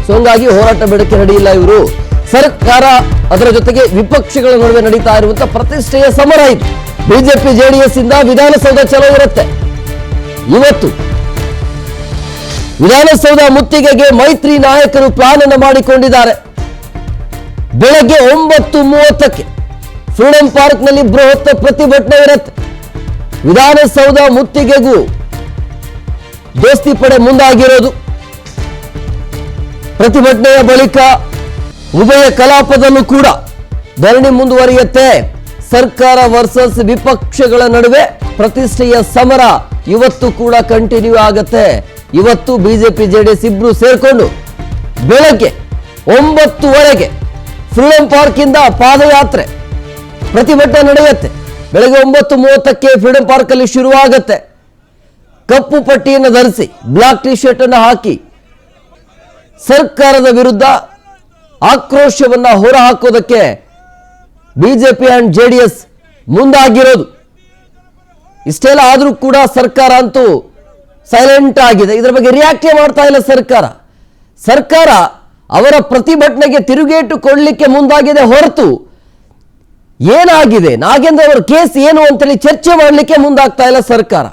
So ಹಂಗಾಗಿ ಹೋರಾಟ ಬಿಡಕ್ಕೆ ನಡೆಯಿಲ್ಲ ಇವರು. ಸರ್ಕಾರ ಅದರ ಜೊತೆಗೆ ವಿಪಕ್ಷಗಳ ನಡುವೆ ನಡೀತಾ ಇರುವಂತಹ ಪ್ರತಿಷ್ಠೆಯ ಸಮರ ಇದು. ಬಿಜೆಪಿ ಜೆಡಿಎಸ್ ಇಂದ ವಿಧಾನಸೌಧ ಚಲೋ ಇರುತ್ತೆ. ಇವತ್ತು ವಿಧಾನಸೌಧ ಮುತ್ತಿಗೆಗೆ ಮೈತ್ರಿ ನಾಯಕರು ಪ್ಲಾನ್ ಅನ್ನು ಮಾಡಿಕೊಂಡಿದ್ದಾರೆ. ಬೆಳಗ್ಗೆ 9:30ಕ್ಕೆ ಫ್ರೀಡಂ ಪಾರ್ಕ್ ನಲ್ಲಿ ಬೃಹತ್ ಪ್ರತಿಭಟನೆ ಇರುತ್ತೆ. ವಿಧಾನಸೌಧ ಮುತ್ತಿಗೆಗೂ ದೋಸ್ತಿ ಪಡೆ ಮುಂದಾಗಿರೋದು. ಪ್ರತಿಭಟನೆಯ ಬಳಿಕ ಉಭಯ ಕಲಾಪದಲ್ಲೂ ಕೂಡ ಧರಣಿ ಮುಂದುವರಿಯುತ್ತೆ. ಸರ್ಕಾರ ವರ್ಸಸ್ ವಿಪಕ್ಷಗಳ ನಡುವೆ ಪ್ರತಿಷ್ಠೆಯ ಸಮರ ಇವತ್ತು ಕೂಡ ಕಂಟಿನ್ಯೂ ಆಗುತ್ತೆ. ಇವತ್ತು ಬಿಜೆಪಿ ಜೆಡಿಎಸ್ ಇಬ್ರು ಸೇರ್ಕೊಂಡು ಬೆಳಗ್ಗೆ 9:00 ಫ್ರೀಡಂ ಪಾರ್ಕ್ ಇಂದ ಪಾದಯಾತ್ರೆ ಪ್ರತಿಭಟನೆ ನಡೆಯುತ್ತೆ. ಬೆಳಗ್ಗೆ 9:30ಕ್ಕೆ ಫ್ರೀಡಂ ಪಾರ್ಕ್ ಅಲ್ಲಿ ಶುರುವಾಗುತ್ತೆ. ಕಪ್ಪು ಪಟ್ಟಿಯನ್ನು ಧರಿಸಿ ಬ್ಲಾಕ್ ಟಿ ಶರ್ಟ್ ಅನ್ನು ಹಾಕಿ ಸರ್ಕಾರದ ವಿರುದ್ಧ ಆಕ್ರೋಶವನ್ನ ಹೊರಹಾಕೋದಕ್ಕೆ ಬಿಜೆಪಿ ಅಂಡ್ ಜೆಡಿಎಸ್ ಮುಂದಾಗಿರೋದು. ಇಷ್ಟೆಲ್ಲ ಆದ್ರೂ ಕೂಡ ಸರ್ಕಾರ ಅಂತೂ ಸೈಲೆಂಟ್ ಆಗಿದೆ. ಇದರ ಬಗ್ಗೆ ರಿಯಾಕ್ಟ್ ಮಾಡ್ತಾ ಇಲ್ಲ ಸರ್ಕಾರ ಅವರ ಪ್ರತಿಭಟನೆಗೆ ತಿರುಗೇಟು ಕೊಡಲಿಕ್ಕೆ ಮುಂದಾಗಿದೆ ಹೊರತು ಏನಾಗಿದೆ, ನಾಗೇಂದ್ರ ಅವರ ಕೇಸ್ ಏನು ಅಂತೇಳಿ ಚರ್ಚೆ ಮಾಡಲಿಕ್ಕೆ ಮುಂದಾಗ್ತಾ ಇಲ್ಲ ಸರ್ಕಾರ.